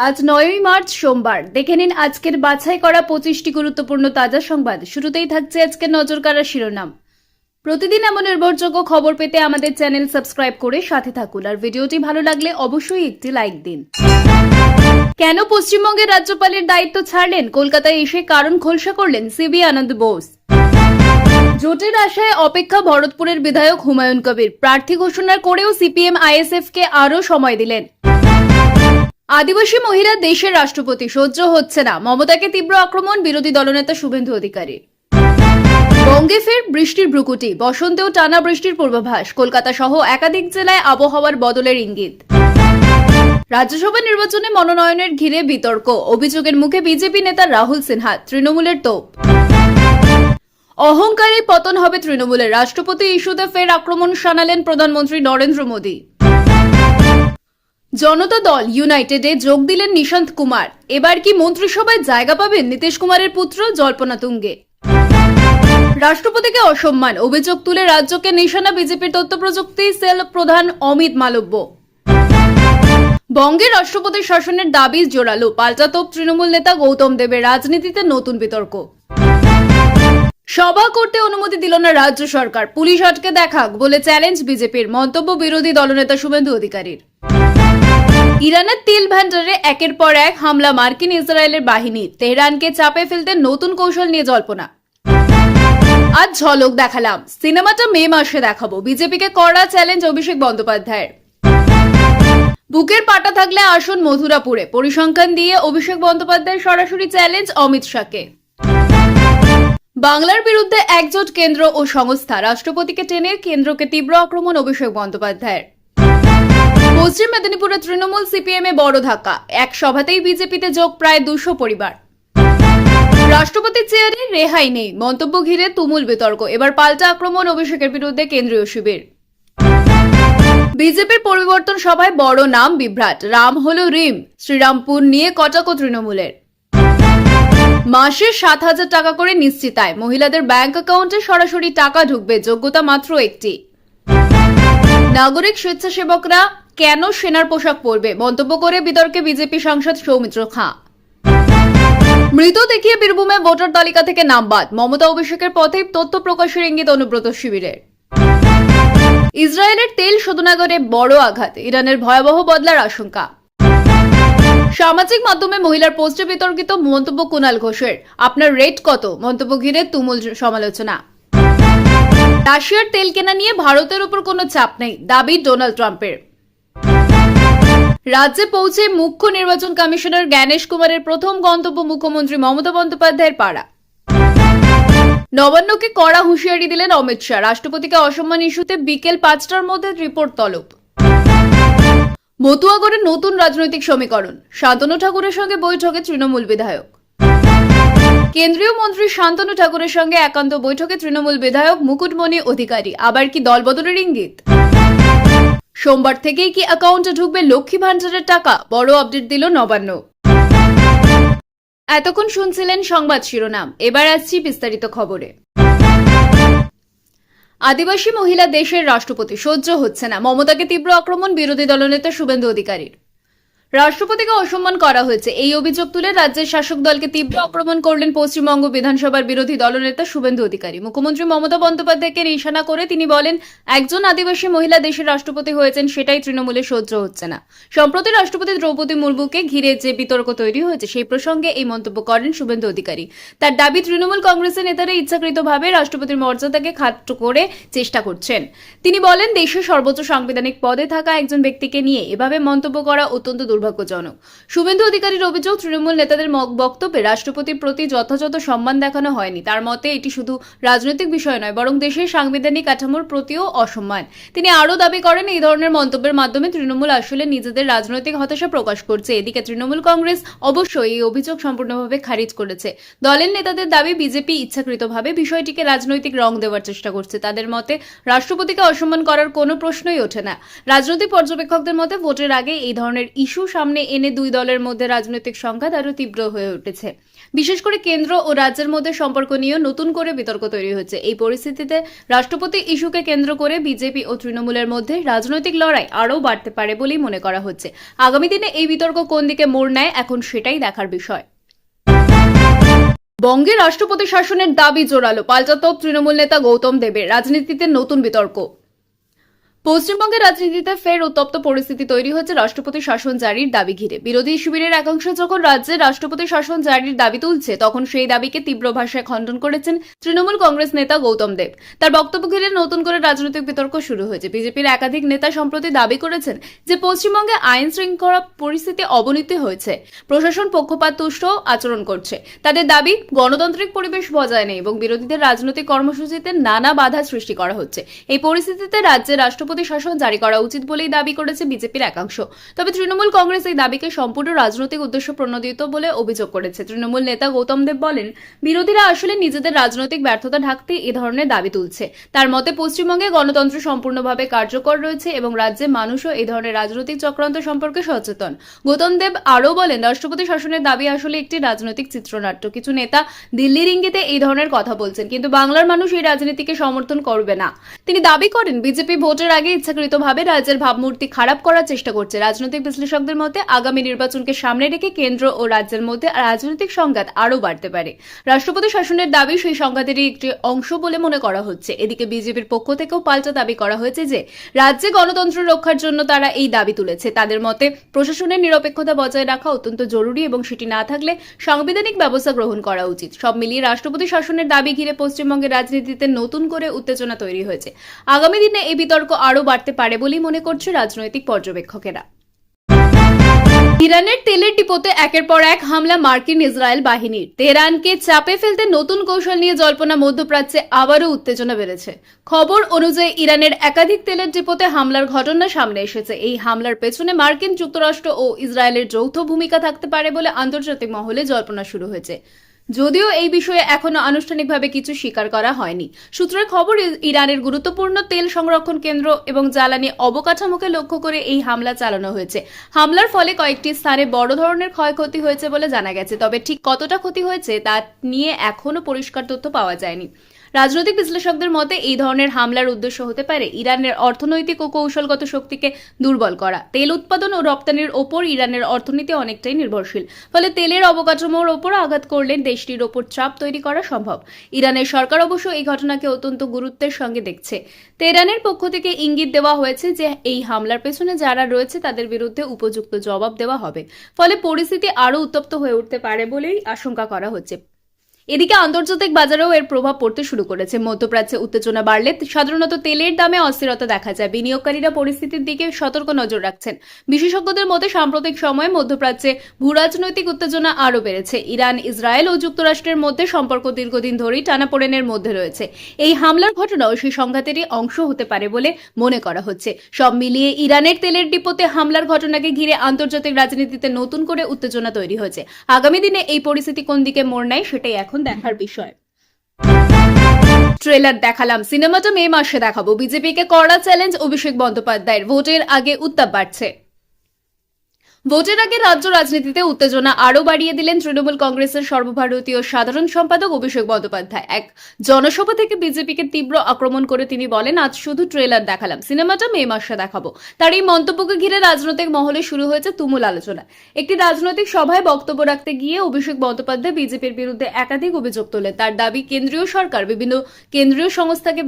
আজ 9ই মার্চ সোমবার। দেখে নিন আজকের বাছাই করা 25টি গুরুত্বপূর্ণ তাজা সংবাদ। শুরুতেই থাকছে আজকের নজর কাড়া শিরোনাম। প্রতিদিন এমন নির্ভরযোগ্য খবর পেতে আমাদের চ্যানেল সাবস্ক্রাইব করে সাথে থাকুন, আর ভিডিওটি ভালো লাগলে অবশ্যই একটি লাইক দিন। কেন পশ্চিমবঙ্গের রাজ্যপালের দায়িত্ব ছাড়লেন? কলকাতায় এসে কারণ খোলসা করলেন সিবি আনন্দ বোস। জোটের আশায় অপেক্ষা ভরতপুরের বিধায়ক হুমায়ুন কবির। প্রার্থী ঘোষণা করেও সিপিএম আইএসএফ কে আরও সময় দিলেন। আদিবাসী মহিলা দেশের রাষ্ট্রপতি, সহ্য হচ্ছে না মমতাকে তীব্র আক্রমণ বিরোধী দলনেতা শুভেন্দু অধিকারী। বঙ্গে ফের বৃষ্টির ভ্রুকুটি, বসন্তেও টানা বৃষ্টির পূর্বাভাস। কলকাতা সহ একাধিক জেলায় আবহাওয়ার বদলের ইঙ্গিত। রাজ্যসভা নির্বাচনে মনোনয়নের ঘিরে বিতর্ক, অভিযোগের মুখে বিজেপি নেতা রাহুল সিনহা। তৃণমূলের তোপ, অহংকারে পতন হবে তৃণমূলের। রাষ্ট্রপতি ইস্যুতে ফের আক্রমণ শানালেন প্রধানমন্ত্রী নরেন্দ্র মোদী। জনতা দল ইউনাইটেডে যোগ দিলেন নিশান্ত কুমার। এবার কি মন্ত্রিসভায় জায়গা পাবেন নীতিশ কুমারের পুত্র জল্পনা তুঙ্গে। রাষ্ট্রপতিকে অসম্মান, অভিযোগ তুলে রাজ্যকে নিশানা বিজেপির তথ্য প্রযুক্তি সেল প্রধান অমিত মালব্য। বঙ্গের রাষ্ট্রপতির শাসনের দাবি জোরালো, পাল্টা তোপ তৃণমূল নেতা গৌতম দেবের। রাজনীতিতে নতুন বিতর্ক। সভা করতে অনুমতি দিল না রাজ্য সরকার, পুলিশ আটকে দেখাক বলে চ্যালেঞ্জ বিজেপির। মন্তব্য বিরোধী দলনেতা শুভেন্দু অধিকারীর। ইরানের তেল ভান্ডারে একের পর এক হামলা মার্কিন ইসরায়েলের বাহিনী। তেহরানকে চাপে ফেলতে নতুন কৌশল নিয়ে জল্পনা। আজ ঝলক দেখালাম, সিনেমাটা মে মাসে দেখাবো। বিজেপিকে কড়া চ্যালেঞ্জ অভিষেক বন্দ্যোপাধ্যায়ের। বুকের পাটা থাকলে আসুন মথুরাপুরে, পরিসংখ্যান দিয়ে অভিষেক বন্দ্যোপাধ্যায়ের সরাসরি চ্যালেঞ্জ অমিত শাহকে। বাংলার বিরুদ্ধে একজোট কেন্দ্র ও সংস্থা, রাষ্ট্রপতিকে টেনে কেন্দ্রকে তীব্র আক্রমণ অভিষেক বন্দ্যোপাধ্যায়ের। পশ্চিম মেদিনীপুরে তৃণমূল সিপিএম এ বড় ধাক্কা, এক সভাতেই বিজেপিতে যোগ প্রায় 200 পরিবার। রাষ্ট্রপতির চেয়ারে রেহাই নেই, মন্তব্য ঘিরে তুমুল বিতর্ক। এবার পাল্টা আক্রমণ অভিষেকের বিরুদ্ধে কেন্দ্রীয় শিবির। বিজেপির পরিবর্তন সভায় বড় নাম বিভ্রাট, রাম হলো রিম। শ্রীরামপুর নিয়ে কটাক্ষ তৃণমূলের। মাসে 7,000 টাকা করে নিশ্চিত আয়, মহিলাদের ব্যাংক অ্যাকাউন্টে সরাসরি টাকা ঢুকবে, যোগ্যতা মাত্র একটি। নাগরিক স্বেচ্ছাসেবকরা কেন সেনার পোশাক পরবে, মন্তব্য করে বিতর্কে বিজেপি সাংসদ সৌমিত্র খাঁ। মৃত দেখিয়ে বীরভূমে ভোটার তালিকা থেকে নাম বাদ, মমতা অভিষেকের পথে তথ্য প্রকাশের ইঙ্গিত অনুব্রত শিবিরের। ইসরায়েলের তেল শোধনাগারে বড় আঘাত, ইরানের ভয়াবহ বদলার আশঙ্কা। সামাজিক মাধ্যমে মহিলার পোস্টে বিতর্কিত মন্তব্য কুণাল ঘোষের। আপনার রেট কত, মন্তব্য ঘিরে তুমুল সমালোচনা। রাশিয়ার তেল কেনা নিয়ে ভারতের উপর কোনো চাপ নেই, দাবি ডোনাল্ড ট্রাম্পের। রাজ্যে পৌঁছে মুখ্য নির্বাচন কমিশনার জ্ঞানেশ কুমারের প্রথম গন্তব্য মুখ্যমন্ত্রী মমতা বন্দ্যোপাধ্যায়ের পাড়া। নবান্নকে কড়া হুঁশিয়ারি দিলেন অমিত শাহ। রাষ্ট্রপতিকে অসম্মান ইস্যুতে বিকেল 5টার মধ্যে রিপোর্ট তলব। মতুয়াগড়ে নতুন রাজনৈতিক সমীকরণ, শান্তনু ঠাকুরের সঙ্গে বৈঠকে তৃণমূল বিধায়ক। কেন্দ্রীয় মন্ত্রী শান্তনু ঠাকুরের সঙ্গে একান্ত বৈঠকে তৃণমূল বিধায়ক মুকুটমণি অধিকারী। আবার কি দলবদলের ইঙ্গিত? সোমবার থেকেই কি অ্যাকাউন্টে ঢুকবে লক্ষ্মী ভান্ডারের টাকা, বড় আপডেট দিল নবান্ন। এতক্ষণ শুনছিলেন সংবাদ শিরোনাম, এবার আসছি বিস্তারিত খবরে। আদিবাসী মহিলা দেশের রাষ্ট্রপতি, সহ্য হচ্ছে না মমতাকে তীব্র আক্রমণ বিরোধী দলনেতা শুভেন্দু অধিকারীর। রাষ্ট্রপতিকে অসম্মান করা হয়েছে, এই অভিযোগ তুলে রাজ্যের শাসক দলকে তীব্র আক্রমণ করলেন পশ্চিমবঙ্গ বিধানসভার বিরোধী দলনেতা শুভেন্দু অধিকারী। মুখ্যমন্ত্রী মমতা বন্দ্যোপাধ্যায়কে নিশানা করে তিনি বলেন, একজন আদিবাসী মহিলা দেশের রাষ্ট্রপতি হয়েছেন, সেটাই তৃণমূলে সহ্য হচ্ছে না। সম্প্রতি রাষ্ট্রপতি দ্রৌপদী মুর্মুকে ঘিরে যে বিতর্ক তৈরি হয়েছে, সেই প্রসঙ্গে এই মন্তব্য করেন শুভেন্দু অধিকারী। তার দাবি, তৃণমূল কংগ্রেসের নেতারা ইচ্ছাকৃতভাবে রাষ্ট্রপতির মর্যাদাকে খাটো করে চেষ্টা করছেন। তিনি বলেন, দেশের সর্বোচ্চ সাংবিধানিক পদে থাকা একজন ব্যক্তিকে নিয়ে এভাবে মন্তব্য করা অত্যন্ত দুর্ভাগ্যজনক। শুভেন্দু অধিকারীর অভিযোগ, তৃণমূল নেতাদের বক্তব্যে রাষ্ট্রপতির প্রতি যথাযথ সম্মান দেখানো হয়নি। তার মতে এটি শুধু রাজনৈতিক বিষয় নয়, বরং দেশের সাংবিধানিক কাঠামোর প্রতিও অসম্মান। তিনি আরও দাবি করেন, এই ধরনের মন্তব্যের মাধ্যমে তৃণমূল আসলে নিজেদের রাজনৈতিক হতাশা প্রকাশ করছে। এদিকে তৃণমূল কংগ্রেস অবশ্যই এই অভিযোগ সম্পূর্ণভাবে খারিজ করেছে। দলের নেতাদের দাবি, বিজেপি ইচ্ছাকৃতভাবে বিষয়টিকে রাজনৈতিক রং দেওয়ার চেষ্টা করছে। তাদের মতে রাষ্ট্রপতিকে অসম্মান করার কোনো প্রশ্নই ওঠে না। রাজনৈতিক পর্যবেক্ষকদের মতে ভোটের আগে এই ধরনের ইস্যু সামনে এনে দুই দলের মধ্যে রাজনৈতিক সংঘাত আরও তীব্র হয়ে উঠেছে। বিশেষ করে কেন্দ্র ও রাজ্যের মধ্যে সম্পর্ক নিয়ে নতুন করে বিতর্ক তৈরি হচ্ছে। এই পরিস্থিতিতে রাষ্ট্রপতি ইস্যুকে কেন্দ্র করে বিজেপি ও তৃণমূলের মধ্যে রাজনৈতিক লড়াই আরও বাড়তে পারে বলেই মনে করা হচ্ছে। আগামী দিনে এই বিতর্ক কোন দিকে মোড় নেয় এখন সেটাই দেখার বিষয়। বঙ্গে রাষ্ট্রপতি শাসনের দাবি জোরালো, পাল্টা তোপ তৃণমূল নেতা গৌতম দেবের, রাজনীতিতে নতুন বিতর্ক। পশ্চিমবঙ্গের রাজনীতিতে ফের উত্তপ্ত পরিস্থিতি তৈরি হচ্ছে রাষ্ট্রপতি শাসন জারির দাবি ঘিরে। বিরোধী শিবিরের একাংশ যখন রাজ্যে রাষ্ট্রপতি শাসন জারির দাবি তুলছে, তখন সেই দাবিকে তীব্র ভাষায় খণ্ডন করেছেন তৃণমূল কংগ্রেস নেতা গৌতম দেব। তার বক্তব্য ঘিরে নতুন করে রাজনৈতিক বিতর্ক শুরু হয়েছে। বিজেপির একাধিক নেতা সম্প্রতি দাবি করেছেন যে পশ্চিমবঙ্গে আইন শৃঙ্খলা পরিস্থিতি অবনতি হয়েছে, প্রশাসন পক্ষপাতদুষ্ট আচরণ করছে। তাদের দাবি, গণতান্ত্রিক পরিবেশ বজায় নেই এবং বিরোধীদের রাজনৈতিক কর্মসূচিতে নানা বাধা সৃষ্টি করা হচ্ছে। এই পরিস্থিতিতে রাজ্যে রাষ্ট্রপতি শাসন জারি করা উচিত বলেই দাবি করেছে বিজেপির একাংশ। তবে তৃণমূল কংগ্রেস এই দাবিকে সম্পূর্ণ রাজনৈতিক উদ্দেশ্য প্রণোদিত বলে অভিযোগ করেছে। তৃণমূল নেতা গৌতম দেব বলেন, বিরোধীরা আসলে নিজেদের রাজনৈতিক ব্যর্থতা ঢাকতে এ ধরনের দাবি তুলছে। তার মতে পশ্চিমবঙ্গে গণতন্ত্র সম্পূর্ণভাবে কার্যকর রয়েছে এবং রাজ্যে মানুষও এই ধরনের রাজনৈতিক চক্রান্ত সম্পর্কে সচেতন। গৌতম দেব আরও বলেন, রাষ্ট্রপতি শাসনের দাবি আসলে একটি রাজনৈতিক চিত্রনাট্য। কিছু নেতা দিল্লির ইঙ্গিতে এই ধরনের কথা বলছেন, কিন্তু বাংলার মানুষ এই রাজনীতিকে সমর্থন করবে না। তিনি দাবি করেন, বিজেপি ভোটের আগে ইচ্ছাকৃতভাবে রাজ্যের ভাবমূর্তি খারাপ করার চেষ্টা করছে। রাজনৈতিক বিশ্লেষকদের মতে আগামী নির্বাচনকে সামনে রেখে কেন্দ্র ও রাজ্যের মধ্যে রাজনৈতিক সংঘাত আরও বাড়তে পারে। রাষ্ট্রপতি শাসনের দাবি সেই সংঘাতেরই একটি অংশ বলে মনে করা হচ্ছে। এদিকে বিজেপির পক্ষ থেকেও পাল্টা দাবি করা হয়েছে যে রাজ্যে গণতন্ত্র রক্ষার জন্য তারা এই দাবি তুলেছে। তাদের মতে প্রশাসনের নিরপেক্ষতা বজায় রাখা অত্যন্ত জরুরি এবং সেটি না থাকলে সাংবিধানিক ব্যবস্থা গ্রহণ করা উচিত। সব মিলিয়ে রাষ্ট্রপতি শাসনের দাবি ঘিরে পশ্চিমবঙ্গের রাজনীতিতে নতুন করে উত্তেজনা তৈরি হয়েছে। আগামী দিনে এই বিতর্ক আরও বাড়তে পারে বলেই মনে করছে রাজনৈতিক পর্যবেক্ষকেরা। ইরানের তেলের ডিপোতে একের পর এক হামলা মার্কিন ইসরায়েল বাহিনীর। তেহরানকে চাপে ফেলতে নতুন কৌশল নিয়ে জল্পনা মধ্যপ্রাচ্যে আবারও উত্তেজনা বেড়েছে। খবর অনুযায়ী ইরানের একাধিক তেলের ডিপোতে হামলার ঘটনা সামনে এসেছে। এই হামলার পেছনে মার্কিন যুক্তরাষ্ট্র ও ইসরায়েলের যৌথ ভূমিকা থাকতে পারে বলে আন্তর্জাতিক মহলে জল্পনা শুরু হয়েছে। যদিও এই বিষয়ে এখনো আনুষ্ঠানিকভাবে কিছু স্বীকার করা হয়নি। সূত্রের খবর, ইরানের গুরুত্বপূর্ণ তেল সংরক্ষণ কেন্দ্র এবং জ্বালানি অবকাঠামোকে লক্ষ্য করে এই হামলা চালানো হয়েছে। হামলার ফলে কয়েকটি স্থানে বড় ধরনের ক্ষয়ক্ষতি হয়েছে বলে জানা গেছে, তবে ঠিক কতটা ক্ষতি হয়েছে তা নিয়ে এখনো পরিষ্কার তথ্য পাওয়া যায়নি। রাজনৈতিক বিশ্লেষকদের মতে এই ধরনের হামলার উদ্দেশ্য হতে পারে ইরানের অর্থনৈতিক ও কৌশলগত শক্তিকে দুর্বল করা। তেল উৎপাদন ও রপ্তানির ওপর ইরানের অর্থনীতি অনেকটাই নির্ভরশীল, ফলে তেলের অবকাঠামোর ওপর আঘাত করলে দেশটির ওপর চাপ তৈরি করা সম্ভব। ইরানের সরকার অবশ্য এই ঘটনাকে অত্যন্ত গুরুত্বের সঙ্গে দেখছে। তেহরানের পক্ষ থেকে ইঙ্গিত দেওয়া হয়েছে যে এই হামলার পেছনে যারা রয়েছে তাদের বিরুদ্ধে উপযুক্ত জবাব দেওয়া হবে, ফলে পরিস্থিতি আরও উত্তপ্ত হয়ে উঠতে পারে বলেই আশঙ্কা করা হচ্ছে। এদিকে আন্তর্জাতিক বাজারেও এর প্রভাব পড়তে শুরু করেছে। মধ্যপ্রাচ্যে উত্তেজনা বাড়লে সাধারণত তেলের দামে অস্থিরতা দেখা যায়। বিনিয়োগকারীরা পরিস্থিতির দিকে সতর্ক নজর রাখছেন। বিশেষজ্ঞদের মতে সাম্প্রতিক সময়ে মধ্যপ্রাচ্যে ভূরাজনৈতিক উত্তেজনা আরও বেড়েছে। ইরান, ইসরায়েল ও যুক্তরাষ্ট্রের মধ্যে সম্পর্ক দীর্ঘদিন ধরেই টানাপোড়েনের মধ্যে রয়েছে। এই হামলার ঘটনাও সেই সংঘাতেরই অংশ হতে পারে বলে মনে করা হচ্ছে। সব মিলিয়ে ইরানের তেলের ডিপোতে হামলার ঘটনাকে ঘিরে আন্তর্জাতিক রাজনীতিতে নতুন করে উত্তেজনা তৈরি হয়েছে। আগামী দিনে এই পরিস্থিতি কোন দিকে মোড় নেয় সেটাই এখন দেখার বিষয়। ট্রেলার দেখালাম, সিনেমাটা মে মাসে দেখাবো। বিজেপিকে কড়া চ্যালেঞ্জ অভিষেক বন্দ্যোপাধ্যায়ের। ভোটের আগে উত্তাপ বাড়ছে। ভোটের আগে রাজ্য রাজনীতিতে উত্তেজনা আরও বাড়িয়ে দিলেন তৃণমূল কংগ্রেসের সর্বভারতীয় সাধারণ সম্পাদক অভিষেক বন্দ্যোপাধ্যায়। এক জনসভা থেকে বিজেপিকে তীব্র আক্রমণ করে তিনি বলেন, আজ শুধু ট্রেলার দেখালাম, সিনেমাটা মে মাসে দেখাবো। তার এই মন্তব্যকে ঘিরে রাজনৈতিক মহলে শুরু হয়েছে তুমুল আলোচনা। একটি রাজনৈতিক সভায় বক্তব্য রাখতে গিয়ে অভিষেক বন্দ্যোপাধ্যায় বিজেপির বিরুদ্ধে একাধিক অভিযোগ তোলেন। তার দাবি, কেন্দ্রীয় সরকার বিভিন্ন কেন্দ্রীয় সংস্থাকে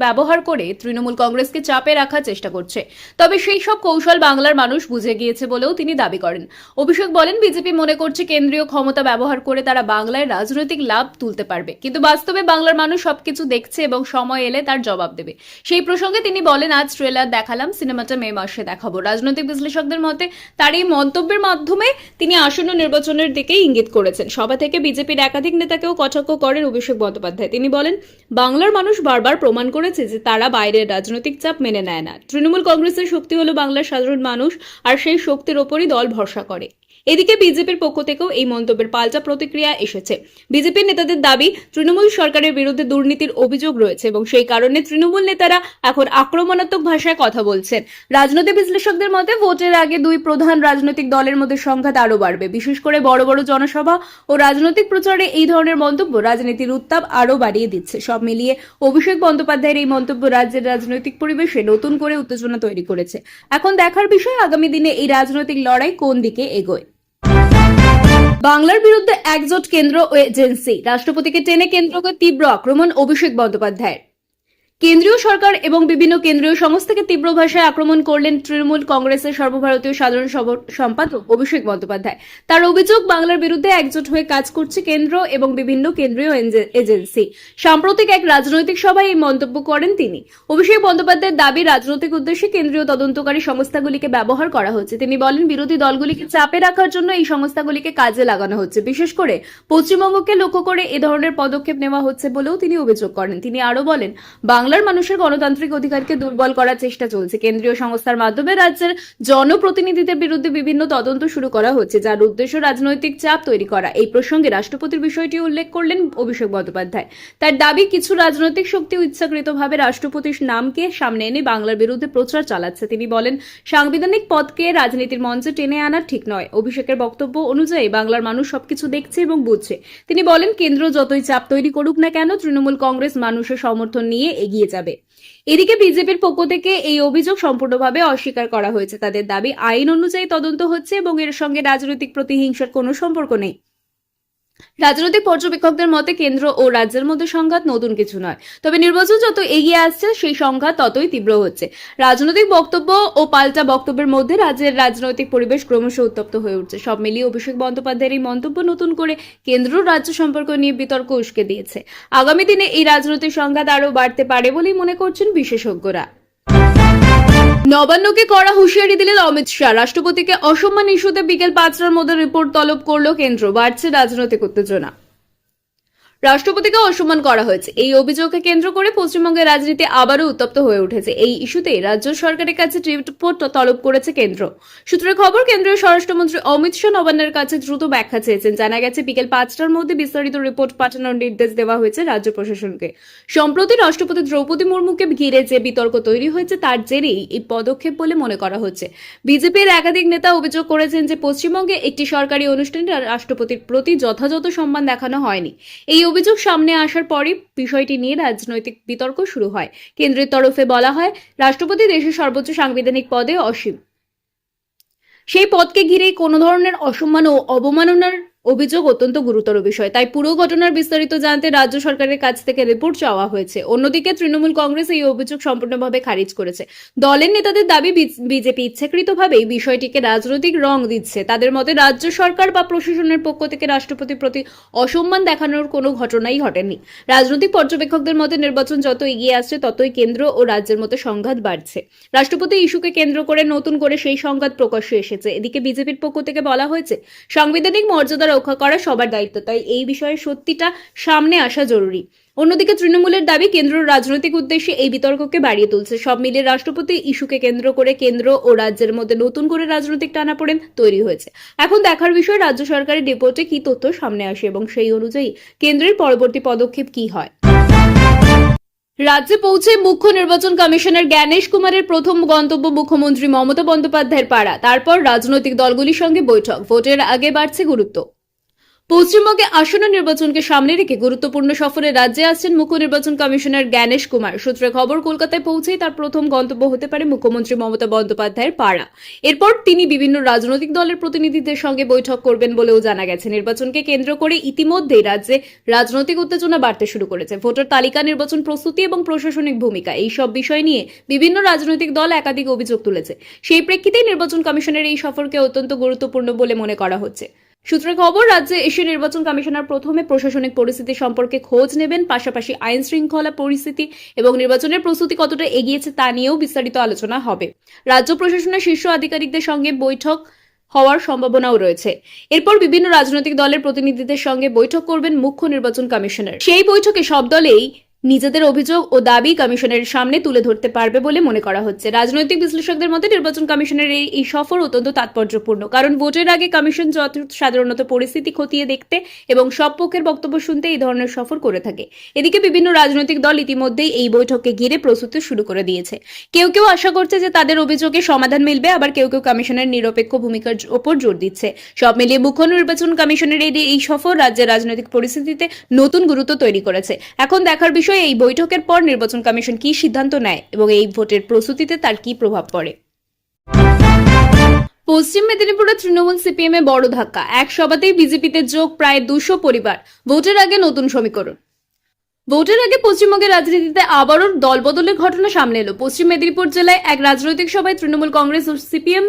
ব্যবহার করে তৃণমূল কংগ্রেসকে চাপে রাখার চেষ্টা করছে। তবে সেই সব কৌশল বাংলার মানুষ বুঝে গিয়েছে বলেও তিনি দাবি করেন। অভিষেক বলেন, বিজেপি মনে করছে কেন্দ্রীয় ক্ষমতা ব্যবহার করে তারা বাংলায় রাজনৈতিক লাভ তুলতে পারবে, কিন্তু বাস্তবে বাংলার মানুষ সবকিছু দেখছে এবং সময় এলে তার জবাব দেবে। সেই প্রসঙ্গে তিনি বলেন, আজ ট্রেলার দেখালাম, সিনেমাটা মে মাসে দেখাবো। রাজনৈতিক বিশ্লেষকদের মতে তার এই মন্তব্যের মাধ্যমে তিনি আসন্ন নির্বাচনের দিকে ইঙ্গিত করেছেন। সভা থেকে বিজেপির একাধিক নেতাকেও কটাক্ষ করেন অভিষেক বন্দ্যোপাধ্যায়। তিনি বলেন, বাংলার মানুষ বারবার প্রমাণ করেছে যে তারা বাইরের রাজনৈতিক চাপ মেনে নেয় না। তৃণমূল কংগ্রেসের শক্তি হলো বাংলার সাধারণ মানুষ, আর সেই শক্তির ওপরই দল ভরসা করে। এদিকে বিজেপির পক্ষ থেকেও এই মন্তব্যের পাল্টা প্রতিক্রিয়া এসেছে। বিজেপির নেতাদের দাবি, তৃণমূল সরকারের বিরুদ্ধে দুর্নীতির অভিযোগ রয়েছে এবং সেই কারণে তৃণমূল নেতারা এখন আক্রমণাত্মক ভাষায় কথা বলছেন। রাজনৈতিক বিশ্লেষকদের মতে ভোটের আগে দুই প্রধান রাজনৈতিক দলের মধ্যে সংঘাত আরও বাড়বে। বিশেষ করে বড় বড় জনসভা ও রাজনৈতিক প্রচারে এই ধরনের মন্তব্য রাজনীতির উত্তাপ আরও বাড়িয়ে দিচ্ছে। সব মিলিয়ে অভিষেক বন্দ্যোপাধ্যায়ের এই মন্তব্য রাজ্যের রাজনৈতিক পরিবেশে নতুন করে উত্তেজনা তৈরি করেছে। এখন দেখার বিষয় আগামী দিনে এই রাজনৈতিক লড়াই কোন দিকে এগোয়। বাংলার বিরুদ্ধে একজোট কেন্দ্র ও এজেন্সি, রাষ্ট্রপতিকে টেনে কেন্দ্রকে তীব্র আক্রমণ অভিষেক বন্দ্যোপাধ্যায়ের। কেন্দ্রীয় সরকার এবং বিভিন্ন কেন্দ্রীয় সংস্থাকে তীব্র ভাষায় আক্রমণ করলেন তৃণমূল কংগ্রেসের সর্বভারতীয় সাধারণ সম্পাদক অভিষেক বন্দ্যোপাধ্যায়। তার অভিযোগ, বাংলার বিরুদ্ধে একজোট হয়ে কাজ করছে কেন্দ্র এবং বিভিন্ন কেন্দ্রীয় এজেন্সি। সাম্প্রতিক এক রাজনৈতিক সভায় এই মন্তব্য করেন তিনি। অভিষেক বন্দ্যোপাধ্যায়ের দাবি, রাজনৈতিক উদ্দেশ্যে কেন্দ্রীয় তদন্তকারী সংস্থাগুলিকে ব্যবহার করা হচ্ছে। তিনি বলেন, বিরোধী দলগুলিকে চাপে রাখার জন্য এই সংস্থাগুলিকে কাজে লাগানো হচ্ছে। বিশেষ করে পশ্চিমবঙ্গকে লক্ষ্য করে এ ধরনের পদক্ষেপ নেওয়া হচ্ছে বলেও তিনি অভিযোগ করেন। তিনি আরও বলেন, বাংলার মানুষের গণতান্ত্রিক অধিকারকে দুর্বল করার চেষ্টা চলছে। কেন্দ্রীয় সংস্থার মাধ্যমে রাজ্যের জনপ্রতিনিধিদের বিরুদ্ধে বিভিন্ন তদন্ত শুরু করা হচ্ছে, যার উদ্দেশ্য রাজনৈতিক চাপ তৈরি করা। এই প্রসঙ্গে রাষ্ট্রপতির বিষয়টি উল্লেখ করলেন অভিষেক বন্দ্যোপাধ্যায়। তার দাবি, কিছু রাজনৈতিক শক্তি ইচ্ছাকৃতভাবে রাষ্ট্রপতির নামকে সামনে এনে বাংলার বিরুদ্ধে প্রচার চালাচ্ছে। তিনি বলেন, সাংবিধানিক পদকে রাজনীতির মঞ্চে টেনে আনা ঠিক নয়। অভিষেকের বক্তব্য অনুযায়ী বাংলার মানুষ সবকিছু দেখছে এবং বুঝছে। তিনি বলেন, কেন্দ্র যতই চাপ তৈরি করুক না কেন, তৃণমূল কংগ্রেস মানুষের সমর্থন নিয়ে এগিয়ে যাবে। এদিকে বিজেপির পক্ষ থেকে এই অভিযোগ সম্পূর্ণভাবে অস্বীকার করা হয়েছে। তাদের দাবি, আইন অনুযায়ী তদন্ত হচ্ছে এবং এর সঙ্গে রাজনৈতিক প্রতিহিংসার কোনো সম্পর্ক নেই। রাজনৈতিক পর্যবেক্ষকদের মতে কেন্দ্র ও রাজ্যের মধ্যে সংঘাত নতুন কিছু নয়, তবে নির্বাচন যত এগিয়ে আসছে সেই সংঘাত ততই তীব্র হচ্ছে। রাজনৈতিক বক্তব্য ও পাল্টা বক্তব্যের মধ্যে রাজ্যের রাজনৈতিক পরিবেশ ক্রমশ উত্তপ্ত হয়ে উঠছে। সব মিলিয়ে অভিষেক বন্দ্যোপাধ্যায়ের এই মন্তব্য নতুন করে কেন্দ্র রাজ্য সম্পর্ক নিয়ে বিতর্ক উস্কে দিয়েছে। আগামী দিনে এই রাজনৈতিক সংঘাত আরও বাড়তে পারে বলেই মনে করছেন বিশেষজ্ঞরা। নবান্নকে কড়া হুঁশিয়ারি দিলেন অমিত শাহ। রাষ্ট্রপতিকে অসম্মান ইস্যুতে বিকেল 5টার মধ্যে রিপোর্ট তলব করল কেন্দ্র। বাড়ছে রাজনৈতিক উত্তেজনা। রাষ্ট্রপতিকে অসম্মান করা হয়েছে, এই অভিযোগকে কেন্দ্র করে পশ্চিমবঙ্গের রাজনীতি আবারও উত্তপ্ত হয়ে উঠেছে। এই ইস্যুতে রাজ্য সরকারের কাছে রিপোর্ট তলব করেছে কেন্দ্র। সূত্রের খবর, কেন্দ্রীয় স্বরাষ্ট্রমন্ত্রী অমিত শাহ নবান্নের কাছে দ্রুত ব্যাখ্যা চেয়েছেন। জানা গেছে, বিকেল 5টার মধ্যে বিস্তারিত রিপোর্ট পাঠানোর নির্দেশ দেওয়া হয়েছে রাজ্য প্রশাসনকে। সম্প্রতি রাষ্ট্রপতি দ্রৌপদী মুর্মুকে ঘিরে যে বিতর্ক তৈরি হয়েছে তার জেরেই এই পদক্ষেপ বলে মনে করা হচ্ছে। বিজেপির একাধিক নেতা অভিযোগ করেছেন যে পশ্চিমবঙ্গে একটি সরকারি অনুষ্ঠানে রাষ্ট্রপতির প্রতি যথাযথ সম্মান দেখানো হয়নি। এই অভিযোগ সামনে আসার পরই বিষয়টি নিয়ে রাজনৈতিক বিতর্ক শুরু হয়। কেন্দ্রের তরফে বলা হয়, রাষ্ট্রপতি দেশের সর্বোচ্চ সাংবিধানিক পদে অসীম। সেই পদকে ঘিরেই কোনো ধরনের অসম্মান ও অবমাননার অভিযোগ অত্যন্ত গুরুতর বিষয়। তাই পুরো ঘটনার বিস্তারিত জানতে রাজ্য সরকারের কাছ থেকে রিপোর্ট চাওয়া হয়েছে। অন্যদিকে তৃণমূল কংগ্রেস এই অভিযোগ সম্পূর্ণভাবে খারিজ করেছে। দলের নেতাদের দাবি, বিজেপি ইচ্ছাকৃতভাবে এই বিষয়টিকে রাজনৈতিক রং দিচ্ছে। তাদের মতে রাজ্য সরকার বা প্রশাসনের পক্ষ থেকে রাষ্ট্রপতির প্রতি অসম্মান দেখানোর কোনো ঘটনাই ঘটেনি। রাজনৈতিক পর্যবেক্ষকদের মতে নির্বাচন যত এগিয়ে আসছে ততই কেন্দ্র ও রাজ্যের মধ্যে সংঘাত বাড়ছে। রাষ্ট্রপতি ইস্যুকে কেন্দ্র করে নতুন করে সেই সংঘাত প্রকাশ্যে এসেছে। এদিকে বিজেপির পক্ষ থেকে বলা হয়েছে, সাংবিধানিক মর্যাদা রক্ষা করা সবার দায়িত্ব, তাই এই বিষয়ে সত্যিটা সামনে আসা জরুরি। অন্যদিকে তৃণমূলের দাবি, কেন্দ্র রাজনৈতিক উদ্দেশ্যে এই বিতর্ককে বাড়িয়ে তুলছে। সব মিলিয়ে রাষ্ট্রপতি ইস্যুকে কেন্দ্র করে কেন্দ্র ও রাজ্যের মধ্যে নতুন করে রাজনৈতিক টানাপোড়েন তৈরি হয়েছে। এখন দেখার বিষয় রাজ্য সরকারের রিপোর্টে কি তথ্য সামনে আসে এবং সেই অনুযায়ী কেন্দ্রের পরবর্তী পদক্ষেপ কি হয়। রাজ্যে পৌঁছে মুখ্য নির্বাচন কমিশনার জ্ঞানেশ কুমারের প্রথম গন্তব্য মুখ্যমন্ত্রী মমতা বন্দ্যোপাধ্যায়ের পাড়া। তারপর রাজনৈতিক দলগুলির সঙ্গে বৈঠক। ভোটের আগে বাড়ছে গুরুত্ব। পশ্চিমবঙ্গে আসন্ন নির্বাচনকে সামনে রেখে গুরুত্বপূর্ণ সফরে রাজ্যে আসছেন মুখ্য নির্বাচন কমিশনার জ্ঞানেশ কুমার। সূত্রের খবর, কলকাতায় পৌঁছেই তার প্রথম গন্তব্য হতে পারে মুখ্যমন্ত্রী মমতা বন্দ্যোপাধ্যায়ের পাড়া। এরপর তিনি বিভিন্ন রাজনৈতিক দলের প্রতিনিধিদের সঙ্গে বৈঠক করবেন বলেও জানা গেছে। নির্বাচনকে কেন্দ্র করে ইতিমধ্যেই রাজ্যে রাজনৈতিক উত্তেজনা বাড়তে শুরু করেছে। ভোটার তালিকা, নির্বাচন প্রস্তুতি এবং প্রশাসনিক ভূমিকা, এই সব বিষয় নিয়ে বিভিন্ন রাজনৈতিক দল একাধিক অভিযোগ তুলেছে। সেই প্রেক্ষিতেই নির্বাচন কমিশনের এই সফরকে অত্যন্ত গুরুত্বপূর্ণ বলে মনে করা হচ্ছে। সূত্রের খবর, রাজ্যে এসে নির্বাচন কমিশনার প্রথমে প্রশাসনিক পরিস্থিতি সম্পর্কে খোঁজ নেবেন, পাশাপাশি আইন শৃঙ্খলা পরিস্থিতি এবং নির্বাচনের প্রস্তুতি কতটা এগিয়েছে তা নিয়েও বিস্তারিত আলোচনা হবে। রাজ্য প্রশাসনের শীর্ষ আধিকারিকদের সঙ্গে বৈঠক হওয়ার সম্ভাবনাও রয়েছে। এরপর বিভিন্ন রাজনৈতিক দলের প্রতিনিধিদের সঙ্গে বৈঠক করবেন মুখ্য নির্বাচন কমিশনার। সেই বৈঠকে সব দলেই নিজেদের অভিযোগ ও দাবি কমিশনের সামনে তুলে ধরতে পারবে বলে মনে করা হচ্ছে। রাজনৈতিক বিশ্লেষকদের মতে নির্বাচন কমিশনের এই সফর অত্যন্ত তাৎপর্যপূর্ণ, কারণ ভোটের আগে কমিশন সাধারণত পরিস্থিতি খতিয়ে দেখতে এবং সব পক্ষের বক্তব্য শুনতে এই ধরনের সফর করে থাকে। এদিকে বিভিন্ন রাজনৈতিক দল ইতিমধ্যেই এই বৈঠককে ঘিরে প্রস্তুতি শুরু করে দিয়েছে। কেউ কেউ আশা করছে যে তাদের অভিযোগে সমাধান মিলবে, আবার কেউ কেউ কমিশনের নিরপেক্ষ ভূমিকার ওপর জোর দিচ্ছে। সব মিলিয়ে মুখ্য নির্বাচন কমিশনের এই সফর রাজ্যের রাজনৈতিক পরিস্থিতিতে নতুন গুরুত্ব তৈরি করেছে। এখন দেখার বিষয় এই বৈঠকের পর নির্বাচন কমিশন কি সিদ্ধান্ত নেয় এবং এই ভোটের প্রস্তুতিতে তার কি প্রভাব পড়ে। পশ্চিম মেদিনীপুরে তৃণমূল সিপিএম এ বড় ধাক্কা, এক সভাতেই বিজেপিতে যোগ প্রায় 200 পরিবার। ভোটের আগে নতুন সমীকরণ। ভোটের আগে পশ্চিমবঙ্গের রাজনীতিতে আবারও দলবদলের ঘটনা সামনে এলো। পশ্চিম মেদিনীপুর জেলায় এক রাজনৈতিক সভায় তৃণমূল কংগ্রেস ও সিপিএম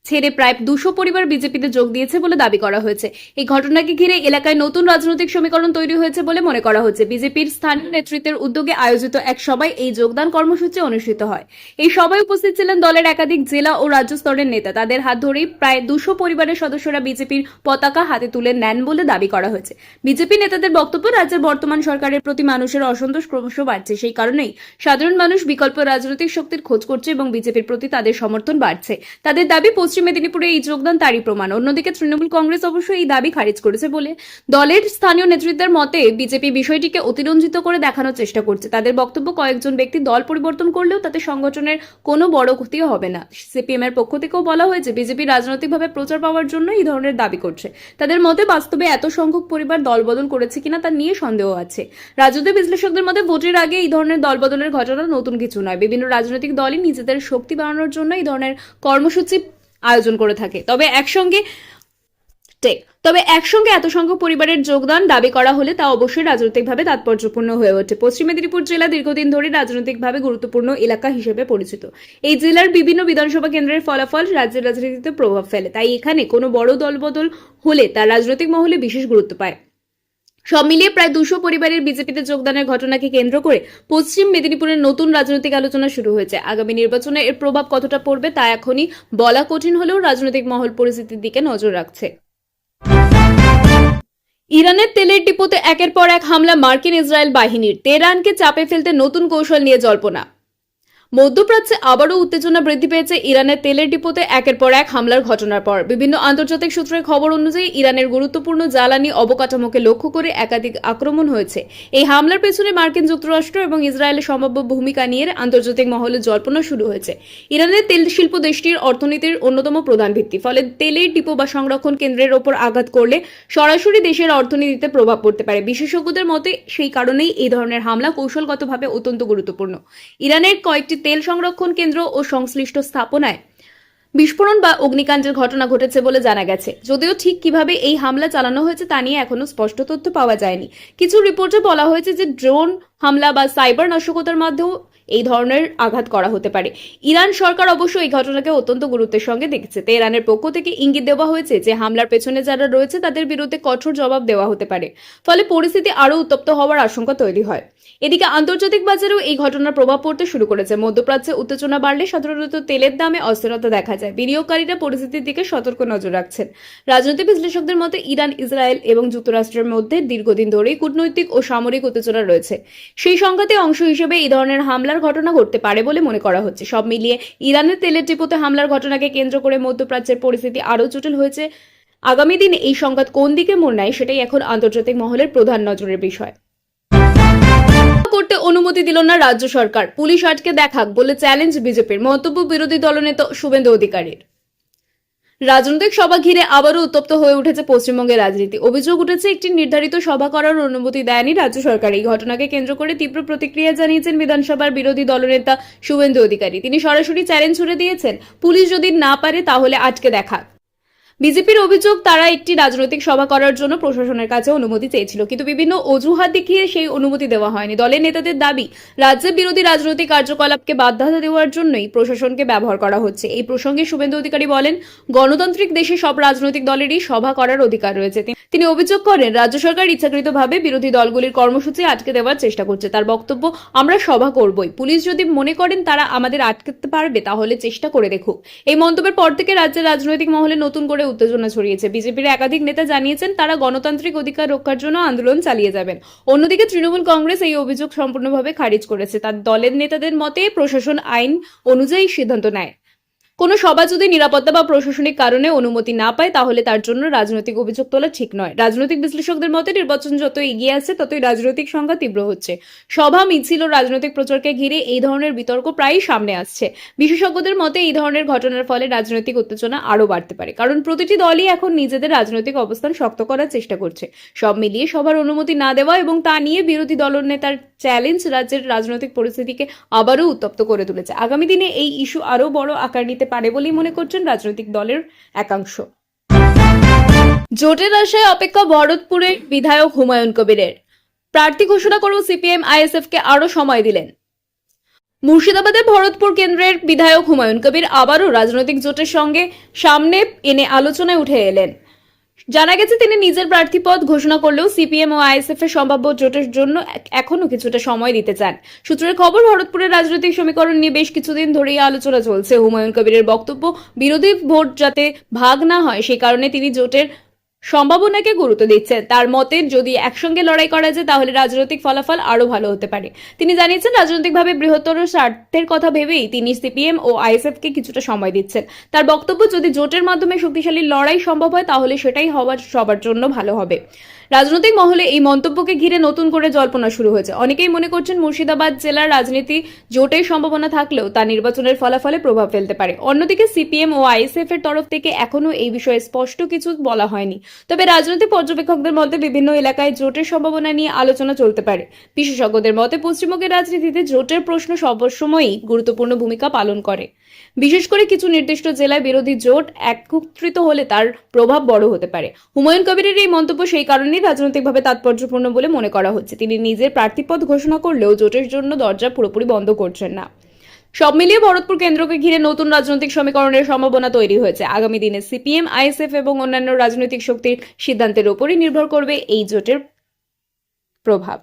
ছেড়ে প্রায় 200 পরিবার বিজেপিতে যোগ দিয়েছে বলে দাবি করা হয়েছে। এই ঘটনাকে ঘিরে এলাকায় নতুন রাজনৈতিক সমীকরণ তৈরি হয়েছে বলে মনে করা হচ্ছে। বিজেপির স্থানীয় নেতৃত্বের উদ্যোগে আয়োজিত এক সভায় এই যোগদান কর্মসূচি অনুষ্ঠিত হয়। এই সভায় উপস্থিত ছিলেন দলের একাধিক জেলা ও রাজ্য স্তরের নেতা। তাদের হাত ধরেই প্রায় 200 পরিবারের সদস্যরা বিজেপির পতাকা হাতে তুলে নেন বলে দাবি করা হয়েছে। বিজেপি নেতাদের বক্তব্য, রাজ্যের বর্তমান সরকারের প্রতি মানুষের অসন্তোষ ক্রমশ বাড়ছে। সেই কারণেই সাধারণ মানুষ বিকল্প রাজনৈতিক শক্তির খোঁজ করছে এবং বিজেপির প্রতি তাদের সমর্থন বাড়ছে। তাদের দাবি, পশ্চিম মেদিনীপুরে এই যোগদান তারই প্রমাণ। অন্যদিকে তৃণমূল কংগ্রেস অবশ্য এই দাবি খারিজ করেছে বলে দলের স্থানীয় নেতৃত্বের মতে বিজেপি বিষয়টিকে অতিরঞ্জিত করে দেখানোর চেষ্টা করছে। তাদের বক্তব্য, কয়েকজন ব্যক্তি দল পরিবর্তন করলেও তাতে সংগঠনের কোনো বড় ক্ষতিও হবে না। সিপিএম এর পক্ষ থেকেও বলা হয়েছে বিজেপি রাজনৈতিকভাবে প্রচার পাওয়ার জন্য এই ধরনের দাবি করছে। তাদের মতে বাস্তবে এত সংখ্যক পরিবার দলবদল করেছে কিনা তা নিয়ে সন্দেহ আছে। রাজনৈতিক বিশ্লেষকদের মতে ভোটের আগে এই ধরনের দলবদলের ঘটনা নতুন কিছু নয়। বিভিন্ন রাজনৈতিক দলই নিজেদের শক্তি বাড়ানোর জন্য এই ধরনের কর্মসূচি আয়োজন করে থাকে। তবে একসঙ্গে এত সংখ্যক পরিবারের যোগদান দাবি করা হলে তা অবশ্যই রাজনৈতিকভাবে তাৎপর্যপূর্ণ হয়ে ওঠে। পশ্চিম মেদিনীপুর জেলা দীর্ঘদিন ধরে রাজনৈতিকভাবে গুরুত্বপূর্ণ এলাকা হিসেবে পরিচিত। এই জেলার বিভিন্ন বিধানসভা কেন্দ্রের ফলাফল রাজ্যের রাজনীতিতে প্রভাব ফেলে। তাই এখানে কোনো বড় দলবদল হলে তা রাজনৈতিক মহলে বিশেষ গুরুত্ব পায়। সব মিলিয়ে প্রায় 200 পরিবারের বিজেপিতে যোগদানের ঘটনাকে কেন্দ্র করে পশ্চিম মেদিনীপুরের নতুন রাজনৈতিক আলোচনা শুরু হয়েছে। আগামী নির্বাচনে এর প্রভাব কতটা পড়বে তা এখনই বলা কঠিন হলেও রাজনৈতিক মহল পরিস্থিতির দিকে নজর রাখছে। ইরানের তেলের ডিপোতে একের পর এক হামলা মার্কিন ইসরায়েল বাহিনীর। তেহরানকে চাপে ফেলতে নতুন কৌশল নিয়ে জল্পনা। মধ্যপ্রাচ্যে আবারও উত্তেজনা বৃদ্ধি পেয়েছে ইরানের তেলের ডিপোতে একের পর এক হামলার ঘটনার পর। বিভিন্ন আন্তর্জাতিক সূত্রের খবর অনুযায়ী ইরানের গুরুত্বপূর্ণ জ্বালানি অবকাঠামোকে লক্ষ্য করে একাধিক আক্রমণ হয়েছে। এই হামলার পেছনে মার্কিন যুক্তরাষ্ট্র এবং ইসরায়েলের সম্ভাব্য ভূমিকা নিয়ে আন্তর্জাতিক মহলে জল্পনা শুরু হয়েছে। ইরানের তেল শিল্প দেশটির অর্থনীতির অন্যতম প্রধান ভিত্তি। ফলে তেলের ডিপো বা সংরক্ষণ কেন্দ্রের ওপর আঘাত করলে সরাসরি দেশের অর্থনীতিতে প্রভাব পড়তে পারে। বিশেষজ্ঞদের মতে সেই কারণেই এই ধরনের হামলা কৌশলগতভাবে অত্যন্ত গুরুত্বপূর্ণ। ইরানের কয়েকটি তেল সংরক্ষণ কেন্দ্র ও সংশ্লিষ্ট স্থাপনায় বিস্ফোরণ বা অগ্নিকাণ্ডের ঘটনা ঘটেছে বলে জানা গেছে। যদিও ঠিক কিভাবে এই হামলা চালানো হয়েছে তা নিয়ে এখনো স্পষ্ট তথ্য পাওয়া যায়নি। কিছু রিপোর্টে বলা হয়েছে যে ড্রোন হামলা বা সাইবার নাশকতার মাধ্যমেও এই ধরনের আঘাত করা হতে পারে। ইরান সরকার অবশ্য এই ঘটনাকে অত্যন্ত গুরুত্বের সঙ্গে দেখছে। তেহরানের পক্ষ থেকে ইঙ্গিত দেওয়া হয়েছে যে হামলার পেছনে যারা রয়েছে তাদের বিরুদ্ধে কঠোর জবাব দেওয়া হতে পারে। ফলে পরিস্থিতি আরও উত্তপ্ত হওয়ার আশঙ্কা তৈরি হয়। এদিকে আন্তর্জাতিক বাজারেও এই ঘটনার প্রভাব পড়তে শুরু করেছে। মধ্যপ্রাচ্যে উত্তেজনা বাড়লে সাধারণত তেলের দামে অস্থিরতা দেখা যায়। বিনিয়োগকারীরা পরিস্থিতির দিকে সতর্ক নজর রাখছেন। রাজনৈতিক বিশ্লেষকদের মতে ইরান, ইসরায়েল এবং যুক্তরাষ্ট্রের মধ্যে দীর্ঘদিন ধরেই কূটনৈতিক ও সামরিক উত্তেজনা রয়েছে। সেই সংঘাতে অংশ হিসেবে এই ধরনের হামলার ঘটনা ঘটতে পারে বলে মনে করা হচ্ছে। সব মিলিয়ে ইরানের তেলের ডিপোতে হামলার ঘটনাকে কেন্দ্র করে মধ্যপ্রাচ্যের পরিস্থিতি আরও জটিল হয়েছে। আগামী দিনে এই সংঘাত কোন দিকে মোড় নেয় সেটাই এখন আন্তর্জাতিক মহলের প্রধান নজরের বিষয়। করতে অনুমতি দিল না রাজ্য সরকার, পুলিশ আটকে দেখাক বলে চ্যালেঞ্জ বিজেপির। মন্তব্য বিরোধী দলনেতা শুভেন্দু অধিকারীর। রাজনৈতিক সভা ঘিরে আবারও উত্তপ্ত হয়ে উঠেছে পশ্চিমবঙ্গের রাজনীতি। অভিযোগ উঠেছে একটি নির্ধারিত সভা করার অনুমতি দেয়নি রাজ্য সরকার। এই ঘটনাকে কেন্দ্র করে তীব্র প্রতিক্রিয়া জানিয়েছেন বিধানসভার বিরোধী দলনেতা শুভেন্দু অধিকারী। তিনি সরাসরি চ্যালেঞ্জ ছুড়ে দিয়েছেন, পুলিশ যদি না পারে তাহলে আটকে দেখাক। বিজেপির অভিযোগ, তারা একটি রাজনৈতিক সভা করার জন্য প্রশাসনের কাছে অনুমতি চেয়েছিল, কিন্তু বিভিন্ন অজুহাত দেখিয়ে সেই অনুমতি দেওয়া হয়নি। দলের নেতাদের দাবি, রাজ্যের বিরোধী রাজনৈতিক কার্যকলাপকে বাধা দেওয়ার জন্যই প্রশাসনকে ব্যবহার করা হচ্ছে। এই প্রসঙ্গে শুভেন্দু অধিকারী বলেন, গণতান্ত্রিক দেশে সব রাজনৈতিক দলেরই সভা করার অধিকার রয়েছে। তিনি অভিযোগ করেন, রাজ্য সরকার ইচ্ছাকৃতভাবে বিরোধী দলগুলির কর্মসূচি আটকে দেওয়ার চেষ্টা করছে। তার বক্তব্য, আমরা সভা করবই, পুলিশ যদি মনে করেন তারা আমাদের আটকাতে পারবে তাহলে চেষ্টা করে দেখুক। এই মন্তব্যের পর থেকে রাজ্যের রাজনৈতিক মহলে নতুন করে স্তরে উত্তেজনা ছড়িয়েছে। বিজেপির একাধিক নেতা জানিয়েছেন তারা গণতান্ত্রিক অধিকার রক্ষার জন্য আন্দোলন চালিয়ে যাবেন। অন্যদিকে তৃণমূল কংগ্রেস এই অভিযোগ সম্পূর্ণভাবে খারিজ করেছে। তার দলের নেতাদের মতে প্রশাসন আইন অনুযায়ী সিদ্ধান্ত নেয়। কোনো সভা যদি নিরাপত্তা বা প্রশাসনিক কারণে অনুমতি না পায় তাহলে তার জন্য রাজনৈতিক অভিযোগ তোলা ঠিক নয়। রাজনৈতিক বিশ্লেষকদের মতে নির্বাচন যত এগিয়ে আসছে ততই রাজনৈতিক সংঘাত তীব্র হচ্ছে। সভা, মিছিল ও রাজনৈতিক প্রচারকে ঘিরে এই ধরনের বিতর্ক প্রায়ই সামনে আসছে। বিশেষজ্ঞদের মতে এই ধরনের ঘটনার ফলে রাজনৈতিক উত্তেজনা আরও বাড়তে পারে, কারণ প্রতিটি দলই এখন নিজেদের রাজনৈতিক অবস্থান শক্ত করার চেষ্টা করছে। সব মিলিয়ে সভার অনুমতি না দেওয়া এবং তা নিয়ে বিরোধী দলনেতার চ্যালেঞ্জ রাজ্যের রাজনৈতিক পরিস্থিতিকে আবারও উত্তপ্ত করে তুলেছে। আগামী দিনে এই ইস্যু আরও বড় আকার নিতে পারে বলেই মনে করছেন রাজনৈতিক দলের একাংশ। জোটের আশায় অপেক্ষা ভরতপুরের বিধায়ক হুমায়ুন কবিরের। প্রার্থী ঘোষণা করেও সিপিএম আইএসএফকে আরও সময় দিলেন। মুর্শিদাবাদের ভরতপুর কেন্দ্রের বিধায়ক হুমায়ুন কবির আবারও রাজনৈতিক জোটের সঙ্গে সামনে এনে আলোচনায় উঠে এলেন। জানা গেছে তিনি নিজের প্রার্থীপদ ঘোষণা করলেও সিপিএম ও আইএসএফ এর সম্ভাব্য জোটের জন্য এখনো কিছুটা সময় দিতে চান। সূত্রের খবর, ভরতপুরের রাজনৈতিক সমীকরণ নিয়ে বেশ কিছুদিন ধরেই আলোচনা চলছে। হুমায়ুন কবিরের বক্তব্য, বিরোধী ভোট যাতে ভাগ না হয় সেই কারণে তিনি জোটের সম্ভাবনাকে গুরুত্ব দিচ্ছেন। তার মতে যদি একসঙ্গে লড়াই করা যায় তাহলে রাজনৈতিক ফলাফল আরো ভালো হতে পারে। তিনি জানিয়েছেন রাজনৈতিকভাবে বৃহত্তর স্বার্থের কথা ভেবেই তিনি সিপিএম ও আইএসএফ কে কিছুটা সময় দিচ্ছেন। তার বক্তব্য, যদি জোটের মাধ্যমে শক্তিশালী লড়াই সম্ভব হয় তাহলে সেটাই সবার জন্য ভালো হবে। রাজনৈতিক মহলে এই মন্তব্যকে ঘিরে নতুন করে জল্পনা শুরু হয়েছে। অনেকেই মনে করছেন মুর্শিদাবাদ জেলার রাজনীতি জোটের সম্ভাবনা থাকলেও তা নির্বাচনের ফলাফলে প্রভাব ফেলতে পারে। অন্যদিকে সিপিএম ও আইএসএফ এর তরফ থেকে এখনো এই বিষয়ে স্পষ্ট কিছু বলা হয়নি। তবে রাজনৈতিক পর্যবেক্ষকদের মধ্যে বিভিন্ন এলাকায় জোটের সম্ভাবনা নিয়ে আলোচনা চলতে পারে। বিশেষজ্ঞদের মতে পশ্চিমবঙ্গের রাজনীতিতে জোটের প্রশ্ন সবসময়ই গুরুত্বপূর্ণ ভূমিকা পালন করে। বিশেষ করে কিছু নির্দিষ্ট জেলায় বিরোধী জোট একত্রিত হলে তার প্রভাব বড় হতে পারে। হুমায়ুন কবিরের এই মন্তব্য সেই কারণেই রাজনৈতিকভাবে তাৎপর্যপূর্ণ বলে মনে করা হচ্ছে। তিনি নিজের প্রার্থীপদ ঘোষণা করলেও জোটের জন্য দরজা পুরোপুরি বন্ধ করছেন না। সব মিলিয়ে ভরতপুর কেন্দ্রকে ঘিরে নতুন রাজনৈতিক সমীকরণের সম্ভাবনা তৈরি হয়েছে। আগামী দিনে সিপিএম, আইএসএফ এবং অন্যান্য রাজনৈতিক শক্তির সিদ্ধান্তের উপরই নির্ভর করবে এই জোটের প্রভাব।